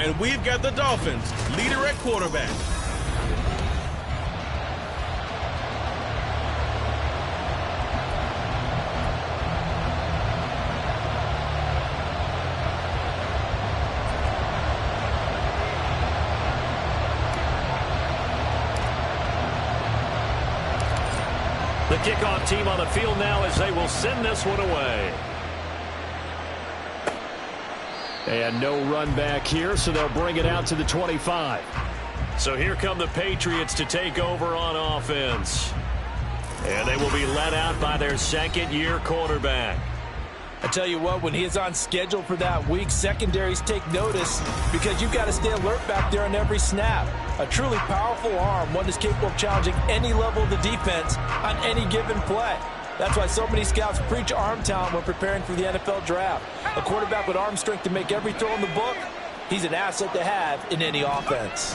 And we've got the Dolphins leader at quarterback. The kickoff team on the field now as they will send this one away. And no run back here, so they'll bring it out to the 25. So here come the Patriots to take over on offense. And they will be led out by their second-year quarterback. I tell you what, when he is on schedule for that week, secondaries take notice because you've got to stay alert back there on every snap. A truly powerful arm, one that's capable of challenging any level of the defense on any given play. That's why so many scouts preach arm talent when preparing for the NFL draft. A quarterback with arm strength to make every throw in the book, he's an asset to have in any offense.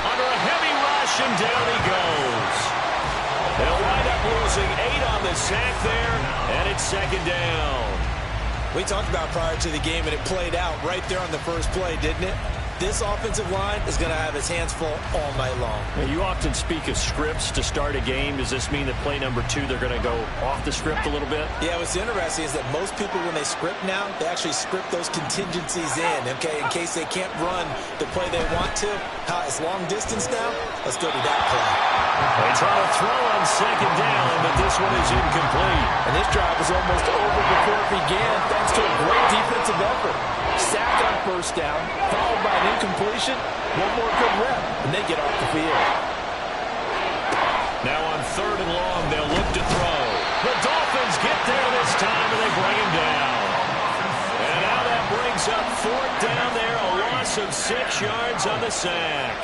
Under a heavy rush, and down he goes. They'll wind up losing 8 on the sack there, and it's second down. We talked about prior to the game, and it played out right there on the first play, didn't it? This offensive line is going to have his hands full all night long. You often speak of scripts to start a game. Does this mean that play number 2, they're going to go off the script a little bit? Yeah, what's interesting is that most people, when they script now, they actually script those contingencies in, okay, in case they can't run the play they want to. It's long distance now. Let's go to that play. They try to throw on second down, but this one is incomplete. And this drive was almost over before it began, thanks to a great defensive effort. Sack on first down, followed by an incompletion. One more good rep, and they get off the field. Now on third and long, they'll look to throw. The Dolphins get there this time, and they bring him down. And now that brings up fourth down there, a loss of 6 yards on the sack.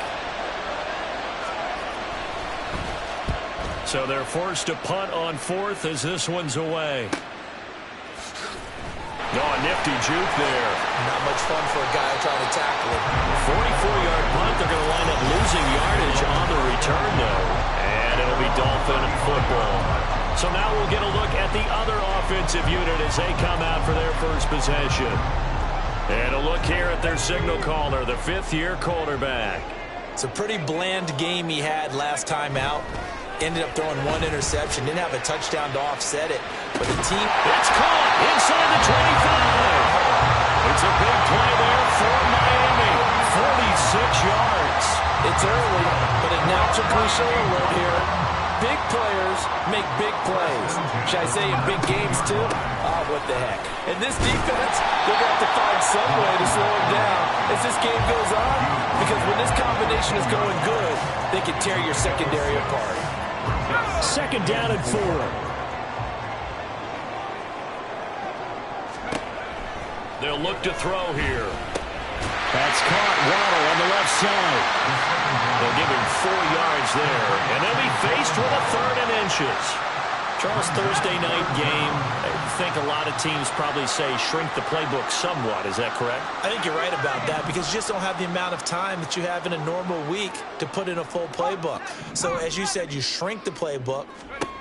So they're forced to punt on fourth as this one's away. No, a nifty juke there. Not much fun for a guy trying to tackle it. 44-yard punt. They're going to wind up losing yardage on the return, though. And it'll be Dolphin football. So now we'll get a look at the other offensive unit as they come out for their first possession. And a look here at their signal caller, the fifth-year quarterback. It's a pretty bland game he had last time out. Ended up throwing one interception. Didn't have a touchdown to offset it. But the team... It's caught inside the 25. It's a big play there for Miami. 46 yards. It's early, but a natural cliche alert here. Big players make big plays. Should I say in big games, too? What the heck. And this defense, they're going to have to find some way to slow him down as this game goes on. Because when this combination is going good, they can tear your secondary apart. Second down and 4. They'll look to throw here. That's caught. Waddle on the left side. They'll give him 4 yards there. And they'll be faced with a third and inches. Charles, Thursday night game, I think a lot of teams probably say shrink the playbook somewhat. Is that correct? I think you're right about that because you just don't have the amount of time that you have in a normal week to put in a full playbook. So as you said, you shrink the playbook,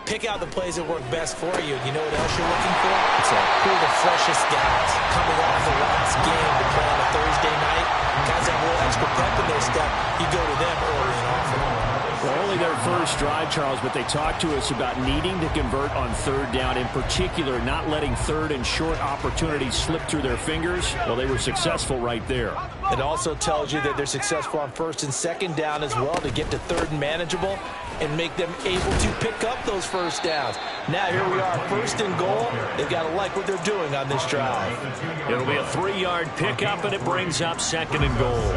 pick out the plays that work best for you. You know what else you're looking for? Who are the freshest guys coming off the last game to play on a Thursday night? Guys have a little extra pep in their step. You go to them early and often. Well, only their first drive, Charles, but they talked to us about needing to convert on third down, in particular not letting third and short opportunities slip through their fingers. Well, they were successful right there. It also tells you that they're successful on first and second down as well to get to third and manageable and make them able to pick up those first downs. Now here we are, first and goal. They've got to like what they're doing on this drive. It'll be a 3-yard pickup, and it brings up second and goal.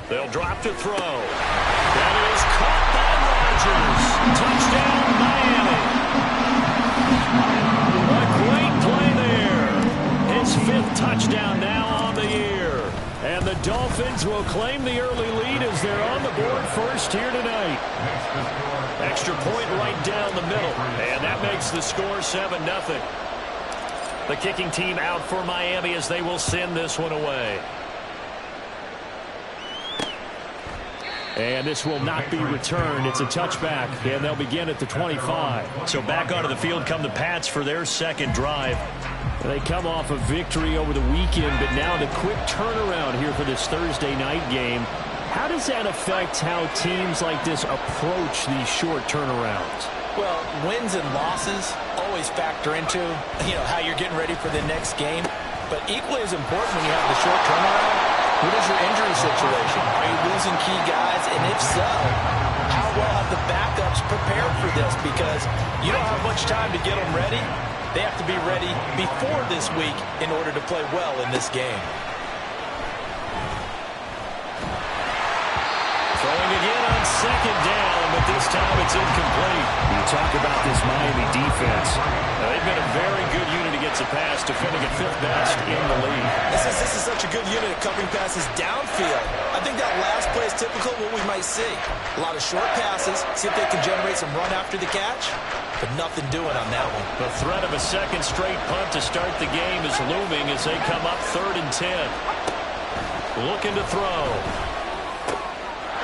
They'll drop to throw. That is caught by Rodgers. Touchdown, Miami. A great play there. His 5th touchdown now on the year. And the Dolphins will claim the early lead as they're on the board first here tonight. Extra point right down the middle. And that makes the score 7-0. The kicking team out for Miami as they will send this one away. And this will not be returned. It's a touchback, and they'll begin at the 25. So back onto the field come the Pats for their second drive. They come off a victory over the weekend, but now the quick turnaround here for this Thursday night game. How does that affect how teams like this approach these short turnarounds? Well, wins and losses always factor into, how you're getting ready for the next game. But equally as important when you have the short turnaround, what is your injury situation? Are you losing key guys? And if so, how well have the backups prepared for this? Because you don't have much time to get them ready. They have to be ready before this week in order to play well in this game. Throwing again on second down, but this time it's incomplete. You talk about this Miami defense. They've been a very good unit against the pass, defending at 5th best in the league. This is such a good unit at covering passes downfield. I think that last play is typical of what we might see. A lot of short passes, see if they can generate some run after the catch, but nothing doing on that one. The threat of a second straight punt to start the game is looming as they come up 3rd and 10. Looking to throw.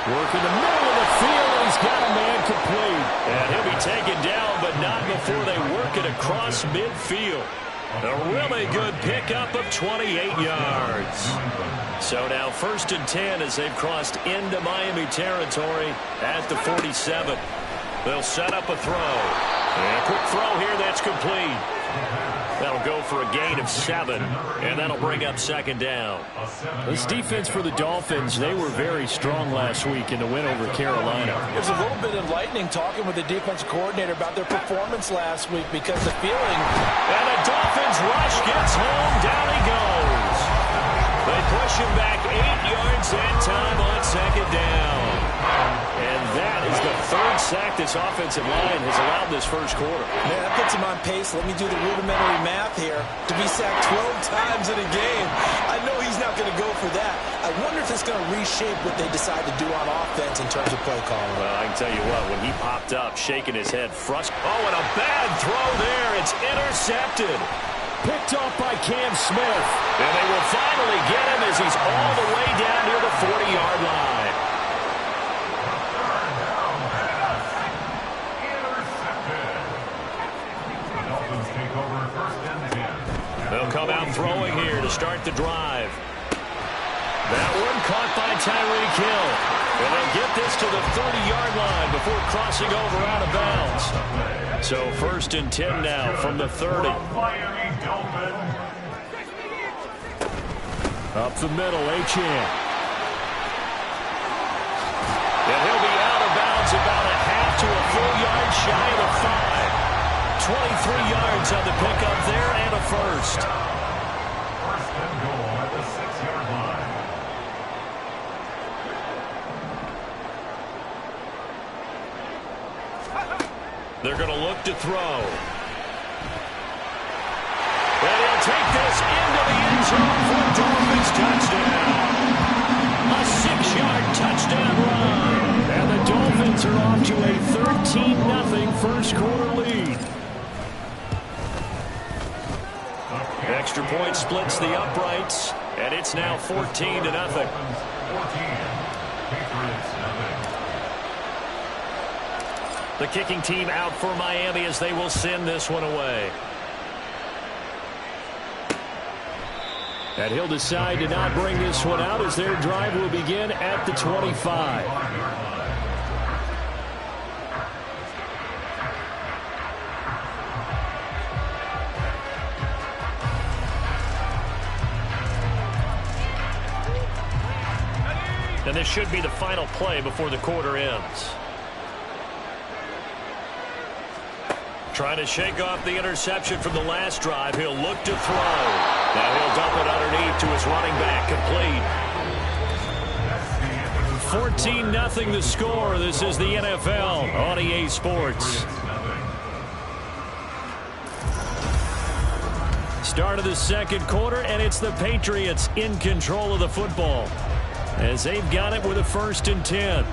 Work in the middle of the field, and he's got a man complete. And he'll be taken down, but not before they work it across midfield. A really good pickup of 28 yards. So now 1st and 10 as they've crossed into Miami territory at the 47. They'll set up a throw. And a quick throw here that's complete. That'll go for a gain of 7, and that'll bring up 2nd down. This defense for the Dolphins, they were very strong last week in the win over Carolina. It was a little bit enlightening talking with the defensive coordinator about their performance last week because the feeling... And a Dolphins rush gets home. Down he goes. They push him back 8 yards that time on 2nd down. And that is the 3rd sack this offensive line has allowed this first quarter. Man, that puts him on pace. Let me do the rudimentary math here. To be sacked 12 times in a game, I know he's not going to go for that. I wonder if it's going to reshape what they decide to do on offense in terms of play calling. Well, I can tell you what, when he popped up, shaking his head, frustrated. Oh, and a bad throw there. It's intercepted. Picked off by Cam Smith. And they will finally get him as he's all the way down near the 40-yard line. They'll come out throwing here to start the drive. That one caught by Tyreek Hill. And they'll get this to the 30-yard line before crossing over out of bounds. So 1st and 10 now from the 30. Up the middle, Achane. And he'll be out of bounds about a half to a full yard shy of the 5. 23 yards on the pickup there and a first. 1st and goal at the 6-yard line. They're going to look to throw. And he'll take this into the end zone for a Dolphins touchdown. A 6-yard touchdown run. And the Dolphins are off to a 13-0 first quarter lead. Extra point splits the uprights, and it's now 14-0. The kicking team out for Miami as they will send this one away. And he'll decide to not bring this one out as their drive will begin at the 25. And this should be the final play before the quarter ends. Trying to shake off the interception from the last drive. He'll look to throw. Now he'll dump it underneath to his running back. Complete. 14-0 the score. This is the NFL on EA Sports. Start of the second quarter, and it's the Patriots in control of the football as they've got it with a 1st and 10.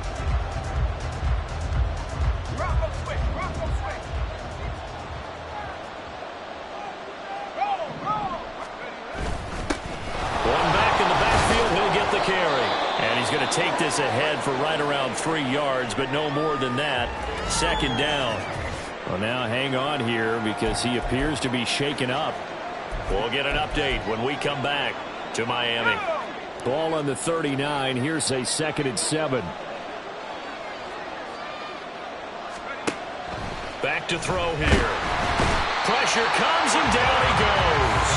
One back in the backfield, he'll get the carry. And he's going to to take this ahead for right around 3 yards, but no more than that. Second down. Well, now hang on here because he appears to be shaken up. We'll get an update when we come back to Miami. Ball on the 39. Here's a 2nd and 7. Back to throw here. Pressure comes and down he goes.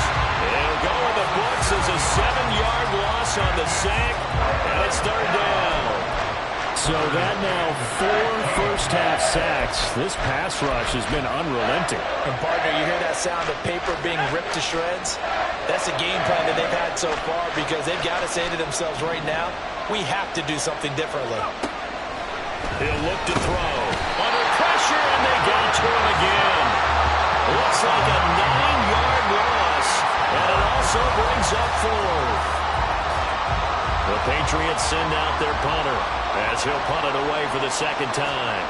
It'll go in the books as a 7-yard loss on the sack, and it's 3rd down. So that now 4 first-half sacks. This pass rush has been unrelenting. And, partner, you hear that sound of paper being ripped to shreds? That's the game plan that they've had so far because they've got to say to themselves right now, we have to do something differently. He'll look to throw. Under pressure, and they got to him again. Looks like a 9-yard loss, and it also brings up 4th. The Patriots send out their punter as he'll punt it away for the 2nd time.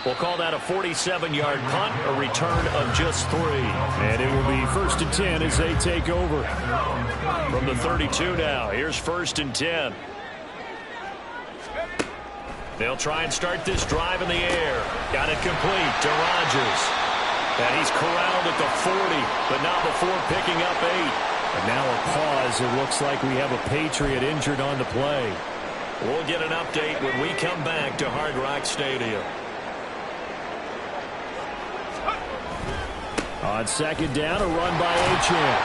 We'll call that a 47-yard punt, a return of just 3. And it will be 1st and 10 as they take over. From the 32 now, here's 1st and 10. They'll try and start this drive in the air. Got it complete to Rodgers. And he's corralled at the 40, but not before picking up 8. And now a pause. It looks like we have a Patriot injured on the play. We'll get an update when we come back to Hard Rock Stadium. On 2nd down, a run by Achane.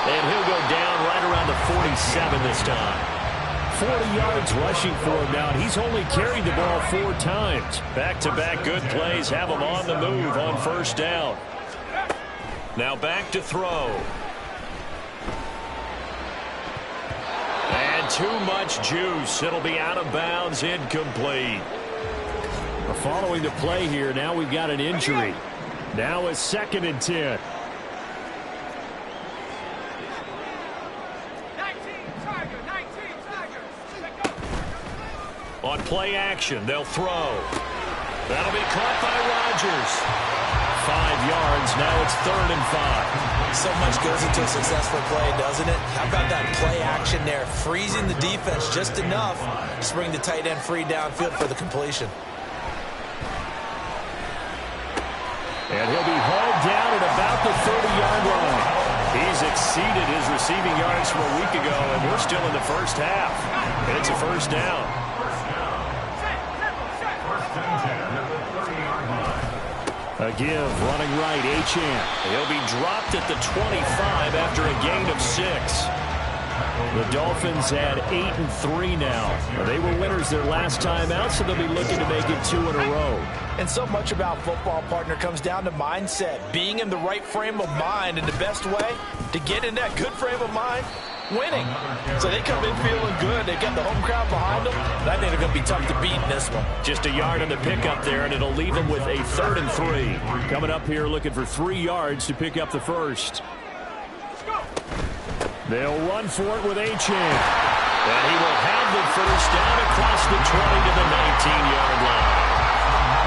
And he'll go down right around the 47 this time. 40 yards rushing for him now. He's only carried the ball 4 times. Back-to-back good plays have him on the move on 1st down. Now back to throw. And too much juice. It'll be out of bounds, incomplete. Following the play here, now we've got an injury. Now a 2nd and 10. On play action, they'll throw. That'll be caught by Rodgers. 5 yards, now it's 3rd and 5. So much goes into a successful play, doesn't it? How about that play action there? Freezing the defense just enough to bring the tight end free downfield for the completion. And he'll be hauled down at about the 30-yard line. He's exceeded his receiving yards from a week ago, and we're still in the 1st half. And it's a 1st down. A give, running right, Achane. He'll be dropped at the 25 after a gain of 6. The Dolphins had 8-3 now. They were winners their last time out, so they'll be looking to make it 2 in a row. And so much about football, partner, comes down to mindset. Being in the right frame of mind, and the best way to get in that good frame of mind, winning. So they come in feeling good. They got the home crowd behind them. And I think they're going to be tough to beat in this one. Just a yard on the pickup there, and it'll leave them with a 3rd and 3. Coming up here looking for 3 yards to pick up the 1st. They'll run for it with Achane. And he will have the 1st down across the 20 to the 19-yard line.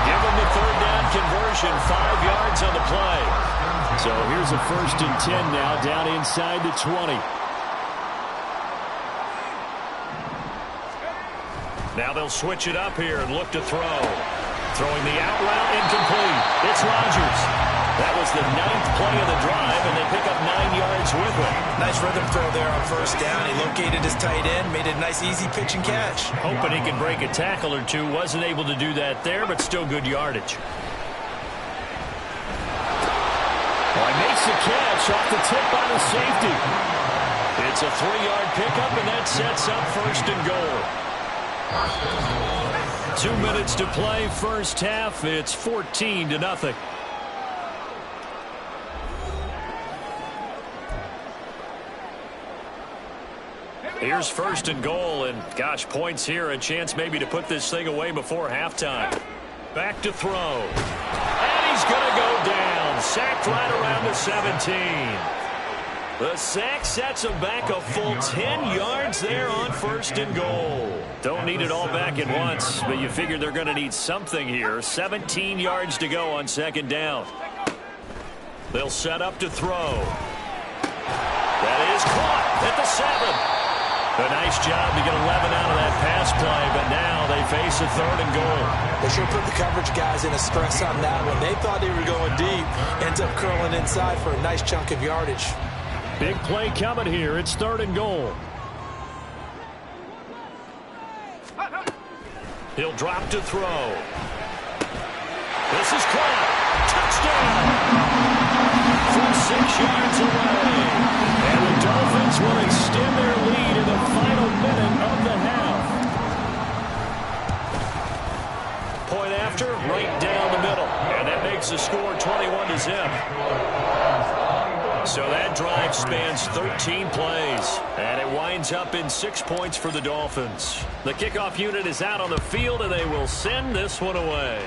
Give him the 3rd down conversion, 5 yards on the play. So here's a 1st and 10 now, down inside the 20. Now they'll switch it up here and look to throw. Throwing the out route, incomplete. It's Rodgers. That was the 9th play of the drive, and they pick up 9 yards with it. Nice rhythm throw there on 1st down. He located his tight end, made it a nice, easy pitch and catch. Hoping he could break a tackle or two. Wasn't able to do that there, but still good yardage. Well, he makes the catch off the tip by the safety. It's a 3-yard pickup, and that sets up 1st and goal. 2 minutes to play, 1st half. It's 14-0. Here's 1st and goal, and gosh, points here, a chance maybe to put this thing away before halftime. Back to throw. And he's going to go down. Sacked right around the 17. The sack sets him back a full 10 yards there on 1st and goal. Don't need it all back at once, but you figure they're going to need something here. 17 yards to go on 2nd down. They'll set up to throw. That is caught at the 7. A nice job to get 11 out of that pass play, but now they face a 3rd and goal. They sure put the coverage guys in a stress on that one. They thought they were going deep. Ends up curling inside for a nice chunk of yardage. Big play coming here. It's 3rd and goal. He'll drop to throw. This is caught. Touchdown. From 6 yards away. And the Dolphins will extend their lead in the final minute of the half. Point after, right down the middle. And that makes the score 21-0. So that drive spans 13 plays. And it winds up in 6 points for the Dolphins. The kickoff unit is out on the field, and they will send this one away.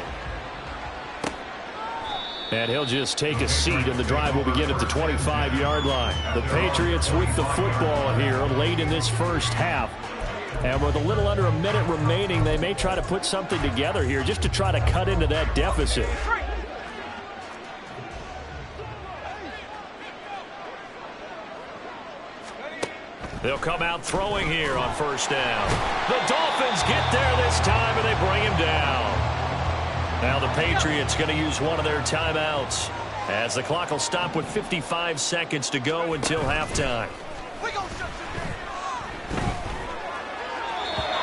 And he'll just take a seat, and the drive will begin at the 25-yard line. The Patriots with the football here late in this first half. And with a little under a minute remaining, they may try to put something together here just to try to cut into that deficit. They'll come out throwing here on 1st down. The Dolphins get there this time, and they bring him down. Now the Patriots going to use one of their timeouts as the clock will stop with 55 seconds to go until halftime.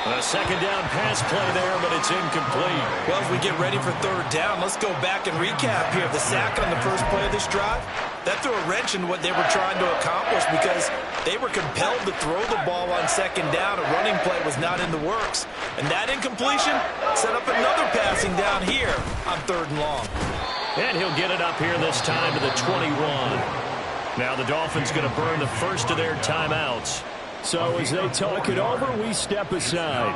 A 2nd down pass play there, but it's incomplete. Well, as we get ready for 3rd down, let's go back and recap here. The sack on the first play of this drive, that threw a wrench in what they were trying to accomplish because they were compelled to throw the ball on 2nd down. A running play was not in the works. And that incompletion set up another passing down here on 3rd and long. And he'll get it up here this time to the 21. Now the Dolphins going to burn the first of their timeouts. So as they talk it over, we step aside.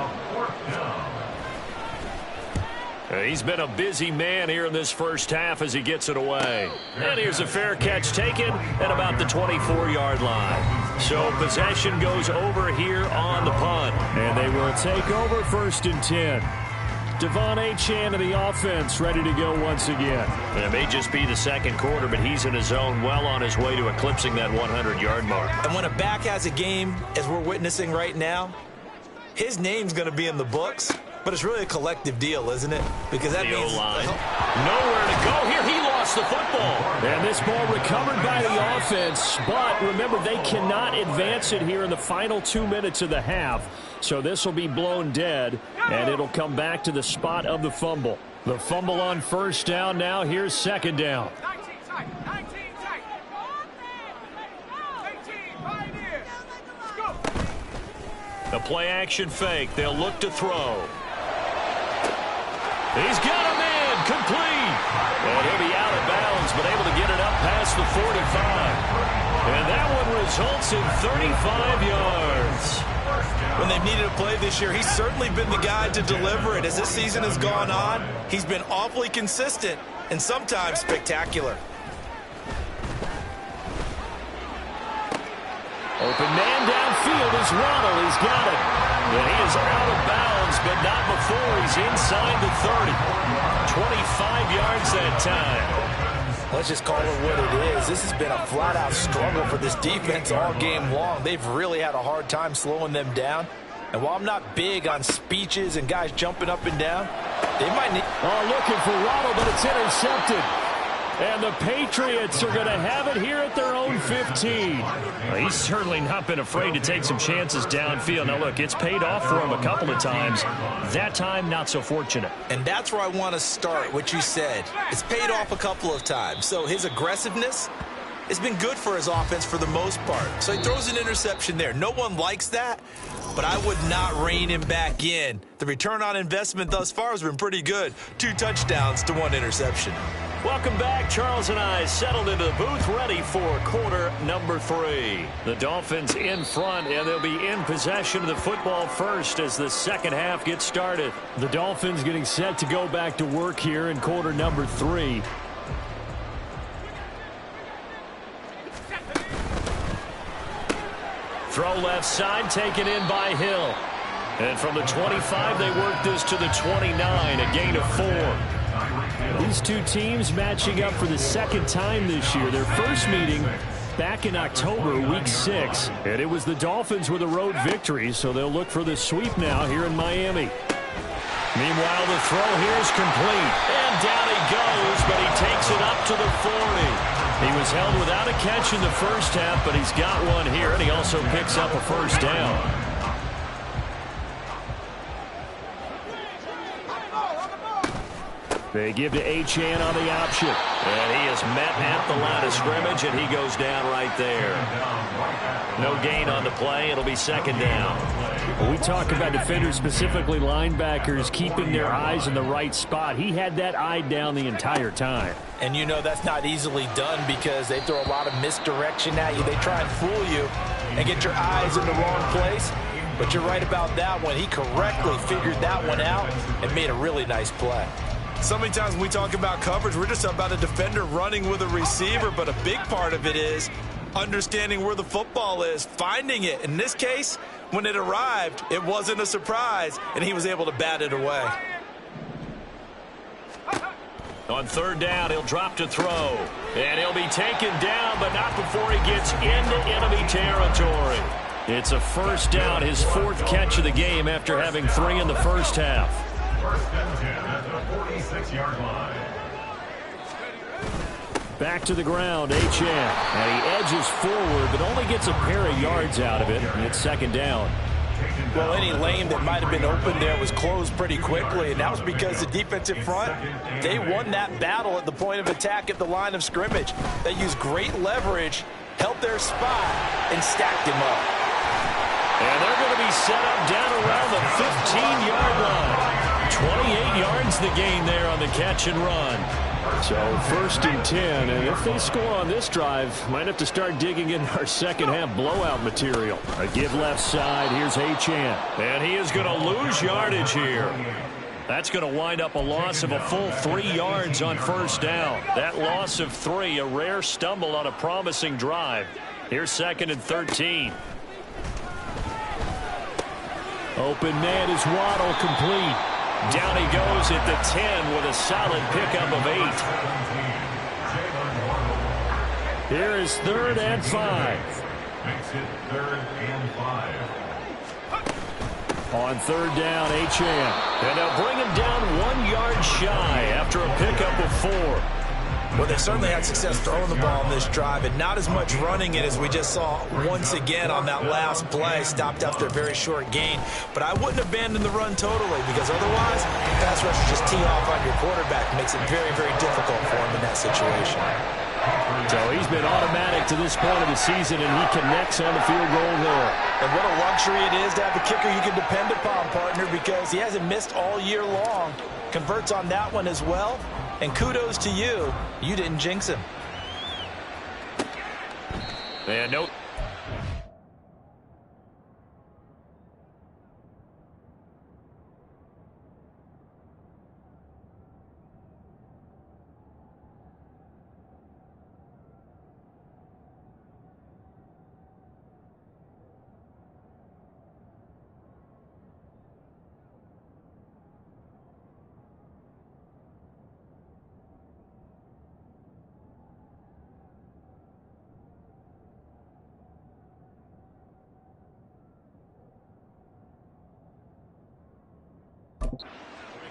He's been a busy man here in this first half as he gets it away. And here's a fair catch taken at about the 24-yard line. So possession goes over here on the punt. And they will take over 1st and 10. Devon Achane of the offense ready to go once again. It may just be the 2nd quarter, but he's in his zone well on his way to eclipsing that 100-yard mark. And when a back has a game, as we're witnessing right now, his name's going to be in the books. But it's really a collective deal, isn't it? Because that means nowhere to go here. He lost the football. And this ball recovered by the offense. But remember, they cannot advance it here in the final 2 minutes of the half. So this will be blown dead, and it'll come back to the spot of the fumble. The fumble on 1st down now. Here's 2nd down. The play-action fake. They'll look to throw. He's got him in. Complete. And he'll be out of bounds, but able to get it up past the 45. And that one results in 35 yards. When they've needed a play this year, he's certainly been the guy to deliver it. As this season has gone on, he's been awfully consistent and sometimes spectacular. Open man downfield is Ronald. He's got it. And he is out of bounds, but not before he's inside the 30. 25 yards that time. Let's just call it what it is. This has been a flat-out struggle for this defense all game long. They've really had a hard time slowing them down. And while I'm not big on speeches and guys jumping up and down, they might need... looking for Ronald, but it's intercepted. And the Patriots are going to have it here at their own 15. Well, he's certainly not been afraid to take some chances downfield. Now, look, it's paid off for him a couple of times. That time, not so fortunate. And that's where I want to start, what you said. It's paid off a couple of times. So his aggressiveness has been good for his offense for the most part. So he throws an interception there. No one likes that, but I would not rein him back in. The return on investment thus far has been pretty good. 2 touchdowns to 1 interception. Welcome back. Charles and I settled into the booth ready for quarter number 3. The Dolphins in front, and they'll be in possession of the football first as the second half gets started. The Dolphins getting set to go back to work here in quarter number 3. Throw left side, taken in by Hill. And from the 25, they work this to the 29, a gain of 4. These two teams matching up for the second time this year. Their first meeting back in October, week 6. And it was the Dolphins with a road victory, so they'll look for the sweep now here in Miami. Meanwhile, the throw here is complete. And down he goes, but he takes it up to the 40. He was held without a catch in the first half, but he's got one here, and he also picks up a first down. They give to Achane on the option. And he is met at the line of scrimmage, and he goes down right there. No gain on the play. It'll be second down. When we talk about defenders, specifically linebackers, keeping their eyes in the right spot, he had that eye down the entire time. And you know that's not easily done because they throw a lot of misdirection at you. They try and fool you and get your eyes in the wrong place. But you're right about that one. He correctly figured that one out and made a really nice play. So many times when we talk about coverage, we're just about a defender running with a receiver, but a big part of it is understanding where the football is, finding it. In this case, when it arrived, it wasn't a surprise, and he was able to bat it away. On third down, he'll drop to throw. And he'll be taken down, but not before he gets into enemy territory. It's a first down, his 4th catch of the game after having 3 in the first half. First and 10 at the 46-yard line. Back to the ground, Achane. And he edges forward, but only gets a pair of yards out of it. And it's second down. Well, any lane that might have been open there was closed pretty quickly, and that was because the defensive front, they won that battle at the point of attack at the line of scrimmage. They used great leverage, held their spot, and stacked him up. And they're going to be set up down around the 15-yard line. 28 yards the gain there on the catch and run. So first and 10, and if they score on this drive, might have to start digging in our second half blowout material. A give left side, here's Achane. And he is going to lose yardage here. That's going to wind up a loss of a full 3 yards on first down. That loss of 3, a rare stumble on a promising drive. Here's second and 13. Open man is Waddle, complete. Down he goes at the 10 with a solid pickup of 8. Here is third and 5. Makes it 3rd and 5. On third down, Achane. And they'll bring him down 1 yard shy after a pickup of 4. Well, they certainly had success throwing the ball on this drive, and not as much running it as we just saw once again on that last play. Stopped after a very short gain. But I wouldn't abandon the run totally, because otherwise, pass rushers just tee off on your quarterback. Makes it very, very difficult for him in that situation. So he's been automatic to this point of the season, and he connects on the field goal there. And what a luxury it is to have a kicker you can depend upon, partner, because he hasn't missed all year long. Converts on that one as well. And kudos to you. You didn't jinx him. And nope.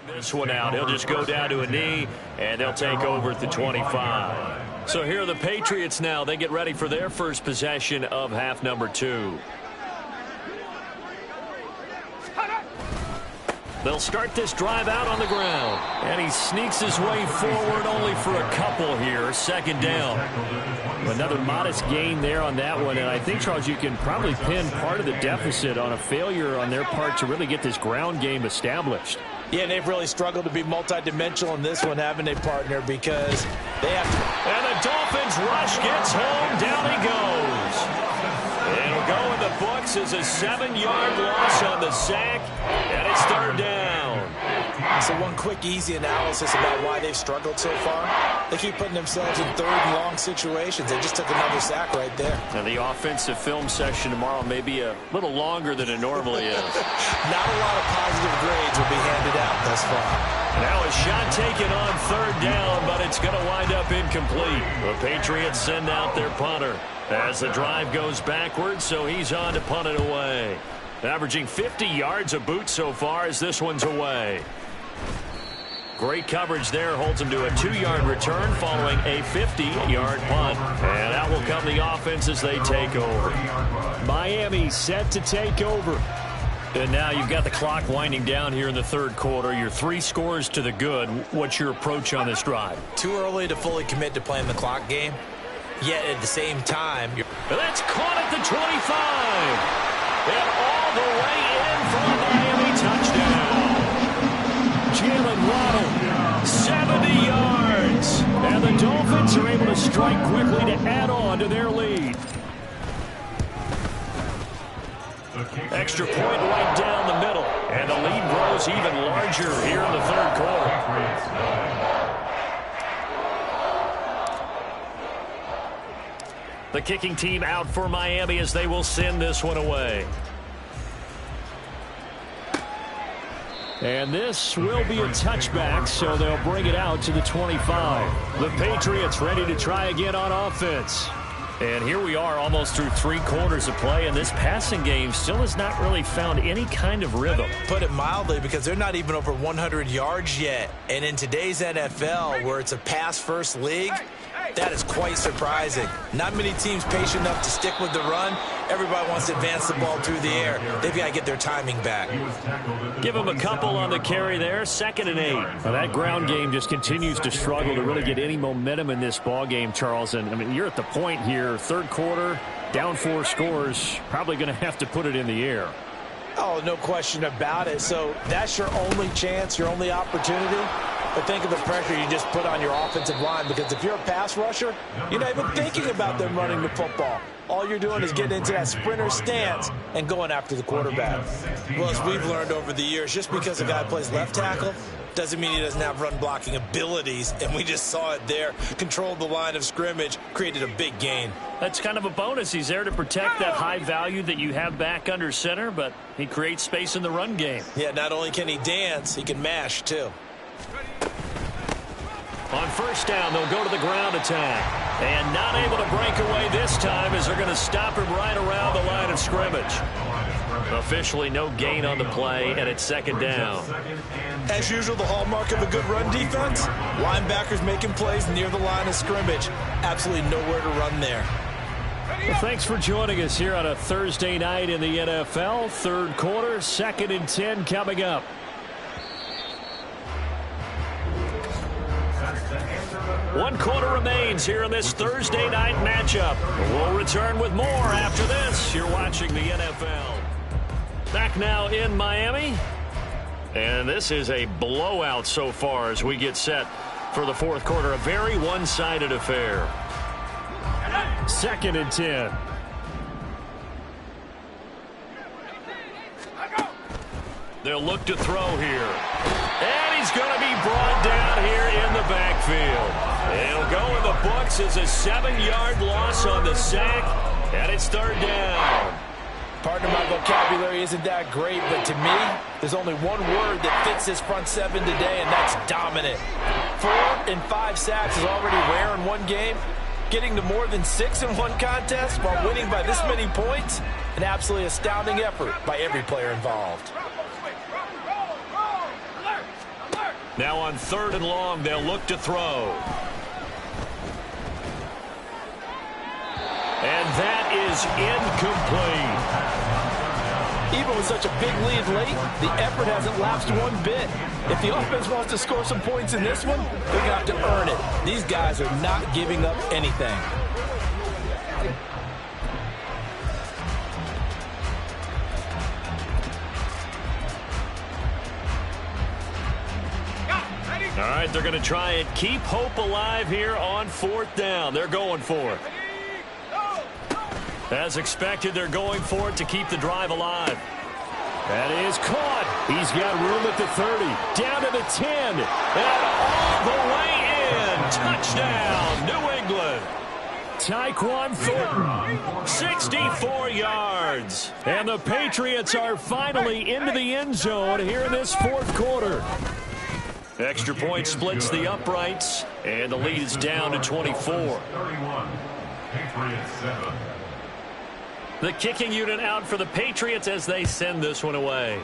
This one out. He'll just go down to a knee, and they'll take over at the 25. So here are the Patriots now. They get ready for their first possession of half number 2. They'll start this drive out on the ground. And he sneaks his way forward only for a couple here. Second down. Another modest gain there on that one. And I think, Charles, you can probably pin part of the deficit on a failure on their part to really get this ground game established. Yeah, and they've really struggled to be multidimensional in this one, haven't they, partner? Because they have to. And the Dolphins rush gets home. Down he goes. It'll go in the books as a 7-yard loss on the sack, and it's third down. So one quick, easy analysis about why they've struggled so far. They keep putting themselves in third and long situations. They just took another sack right there. Now, the offensive film session tomorrow may be a little longer than it normally is. Not a lot of positive grades will be handed out thus far. Now a shot taken on third down, but it's going to wind up incomplete. The Patriots send out their punter as the drive goes backwards, so he's on to punt it away. Averaging 50 yards a boot so far as this one's away. Great coverage there, holds him to a 2-yard return following a 50-yard punt. And out will come the offense as they take over. Miami set to take over. And now you've got the clock winding down here in the third quarter. You're 3 scores to the good. What's your approach on this drive? Too early to fully commit to playing the clock game. Yet at the same time, that's caught at the 25. And all the way in for a Miami touchdown. Jalen Waddle, 70 yards. And the Dolphins are able to strike quickly to add on to their lead. Extra point right down the middle. And the lead grows even larger here in the third quarter. The kicking team out for Miami as they will send this one away. And this will be a touchback, so they'll bring it out to the 25. The Patriots ready to try again on offense. And here we are almost through 3 quarters of play, and this passing game still has not really found any kind of rhythm. Put it mildly, because they're not even over 100 yards yet. And in today's NFL, where it's a pass-first league, that is quite surprising. Not many teams patient enough to stick with the run. Everybody wants to advance the ball through the air. They've got to get their timing back. Give them a couple on the carry there. 2nd and 8. Well, that ground game just continues to struggle to really get any momentum in this ball game, Charles. And I mean, you're at the point here, third quarter, down 4 scores, probably going to have to put it in the air. Oh, no question about it. So that's your only chance, your only opportunity. But think of the pressure you just put on your offensive line, because if you're a pass rusher, you're not even thinking about them running the football. All you're doing is getting into that sprinter stance and going after the quarterback. Well, as we've learned over the years, just because a guy plays left tackle doesn't mean he doesn't have run blocking abilities, and we just saw it there. Controlled the line of scrimmage, created a big gain. That's kind of a bonus. He's there to protect that high value that you have back under center, but he creates space in the run game. Yeah, not only can he dance, he can mash too. On first down, they'll go to the ground attack. And not able to break away this time as they're going to stop him right around the line of scrimmage. Officially no gain on the play, and it's 2nd down. As usual, the hallmark of a good run defense, linebackers making plays near the line of scrimmage. Absolutely nowhere to run there. Well, thanks for joining us here on a Thursday night in the NFL. Third quarter, 2nd and 10 coming up. One quarter remains here in this Thursday night matchup. We'll return with more after this. You're watching the NFL. Back now in Miami. And this is a blowout so far as we get set for the fourth quarter. A very one-sided affair. 2nd and 10. They'll look to throw here. And he's going to be brought down here in the backfield. It'll go in the books as a 7-yard loss on the sack. And it's 3rd down. Pardon my vocabulary isn't that great, but to me, there's only one word that fits this front 7 today, and that's dominant. 4 and 5 sacks is already rare in one game. Getting to more than 6 in one contest while winning by this many points, an absolutely astounding effort by every player involved. Now on 3rd and long, they'll look to throw. And that is incomplete. Even with such a big lead late, the effort hasn't lapsed one bit. If the offense wants to score some points in this one, they're going to have to earn it. These guys are not giving up anything. All right, they're going to try and keep hope alive here on 4th down. They're going for it. As expected, they're going for it to keep the drive alive. That is caught. He's got room at the 30. Down to the 10. And all the way in. Touchdown, New England. Tyquan Thornton, 64 yards. And the Patriots are finally into the end zone here in this fourth quarter. Extra point splits the uprights, and the lead is down to 24. 31. Patriots 7. The kicking unit out for the Patriots as they send this one away.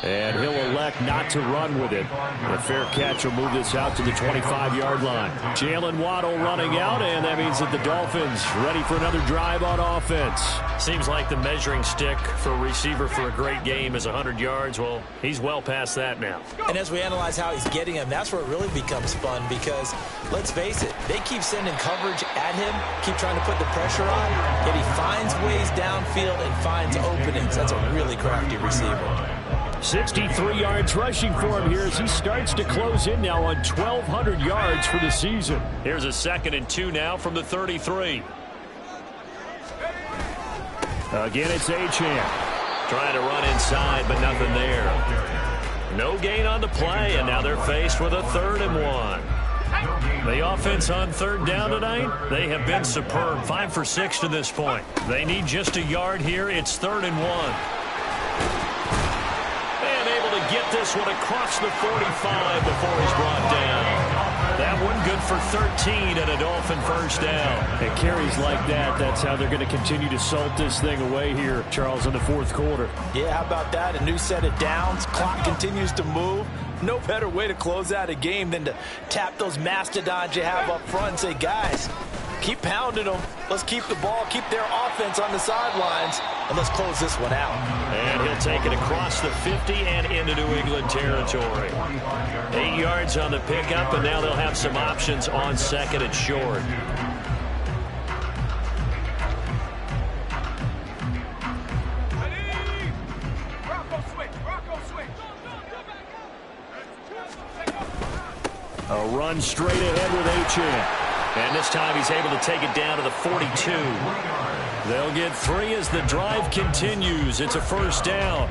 And he'll elect not to run with it. A fair catch will move this out to the 25-yard line. Jalen Waddle running out, and that means that the Dolphins ready for another drive on offense. Seems like the measuring stick for a receiver for a great game is 100 yards. Well, he's well past that now. And as we analyze how he's getting him, that's where it really becomes fun because, let's face it, they keep sending coverage at him, keep trying to put the pressure on, yet he finds ways downfield and finds openings. That's a really crafty receiver. 63 yards rushing for him here as he starts to close in now on 1,200 yards for the season. Here's a 2nd and 2 now from the 33. Again, it's Achane. Trying to run inside, but nothing there. No gain on the play, and now they're faced with a 3rd and 1. The offense on 3rd down tonight, they have been superb. 5 for 6 to this point. They need just a yard here. It's 3rd and 1. Get this one across the 45 before he's brought down. That one good for 13 and a Dolphin first down. And carries like that, that's how they're going to continue to salt this thing away here, Charles, in the fourth quarter. Yeah, how about that? A new set of downs. Clock continues to move. No better way to close out a game than to tap those mastodons you have up front and say, guys, keep pounding them. Let's keep the ball, keep their offense on the sidelines, and let's close this one out. And he'll take it across the 50 and into New England territory. 8 yards on the pickup, and now they'll have some options on 2nd and short. A run straight ahead with Achane. And this time he's able to take it down to the 42. They'll get 3 as the drive continues. It's a first down.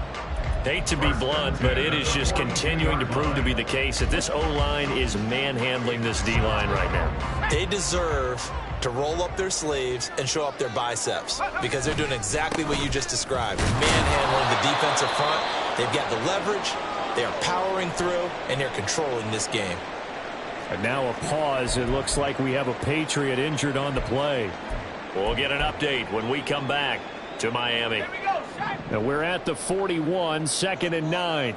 Hate to be blunt, but it is just continuing to prove to be the case that this O-line is manhandling this D-line right now. They deserve to roll up their sleeves and show up their biceps because they're doing exactly what you just described. Manhandling the defensive front. They've got the leverage. They are powering through, and they're controlling this game. And now a pause. It looks like we have a Patriot injured on the play. We'll get an update when we come back to Miami. And we're at the 41, 2nd and 9.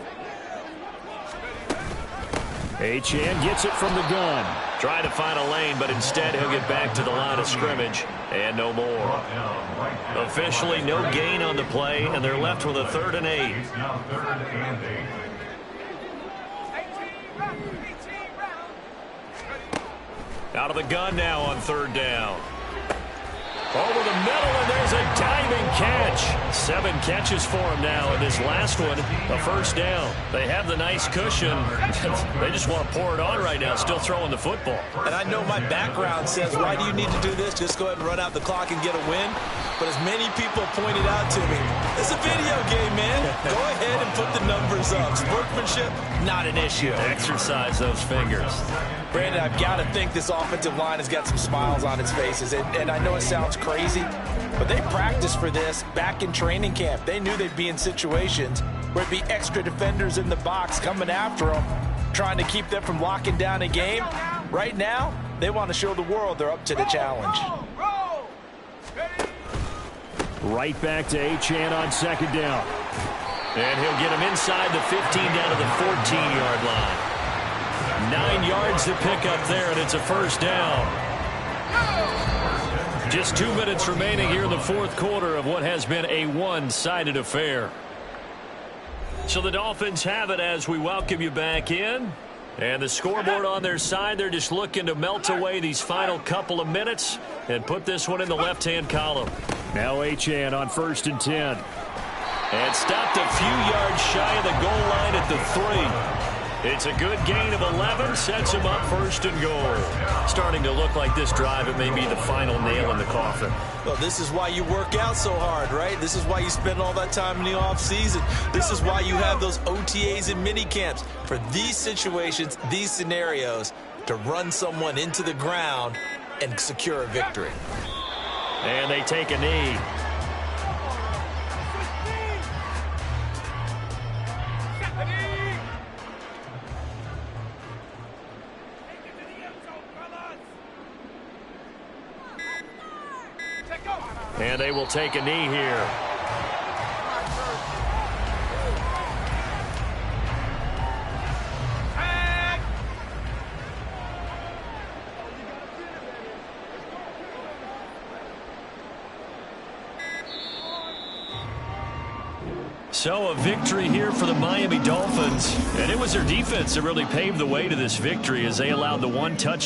Achane gets it from the gun. Trying to find a lane, but instead he'll get back to the line of scrimmage. And no more. Officially no gain on the play, and they're left with a 3rd and 8. Out of the gun now on 3rd down. Over the middle, and there's a diving catch. 7 catches for him now, and this last one, a first down. They have the nice cushion. They just want to pour it on right now, still throwing the football. And I know my background says, why do you need to do this? Just go ahead and run out the clock and get a win. But as many people pointed out to me, it's a video game, man. Go ahead and put the numbers up. Sportsmanship, not an issue. Exercise those fingers. Brandon, I've got to think this offensive line has got some smiles on its faces. And I know it sounds crazy, but they practiced for this back in training camp. They knew they'd be in situations where it'd be extra defenders in the box coming after them, trying to keep them from locking down a game. Right now, they want to show the world they're up to the challenge. Right back to Achane on 2nd down. And he'll get him inside the 15 down to the 14-yard line. 9 yards to pick up there, and it's a first down. Just 2 minutes remaining here in the fourth quarter of what has been a one-sided affair. So the Dolphins have it as we welcome you back in. And the scoreboard on their side, they're just looking to melt away these final couple of minutes and put this one in the left-hand column. Now Achane on 1st and 10. And stopped a few yards shy of the goal line at the 3. It's a good gain of 11, sets him up first and goal. Starting to look like this drive, it may be the final nail in the coffin. Well, this is why you work out so hard, right? This is why you spend all that time in the offseason. This is why you have those OTAs and mini camps. For these situations, these scenarios, to run someone into the ground and secure a victory. And they take a knee. And they will take a knee here. So a victory here for the Miami Dolphins. And it was their defense that really paved the way to this victory as they allowed the one touchdown.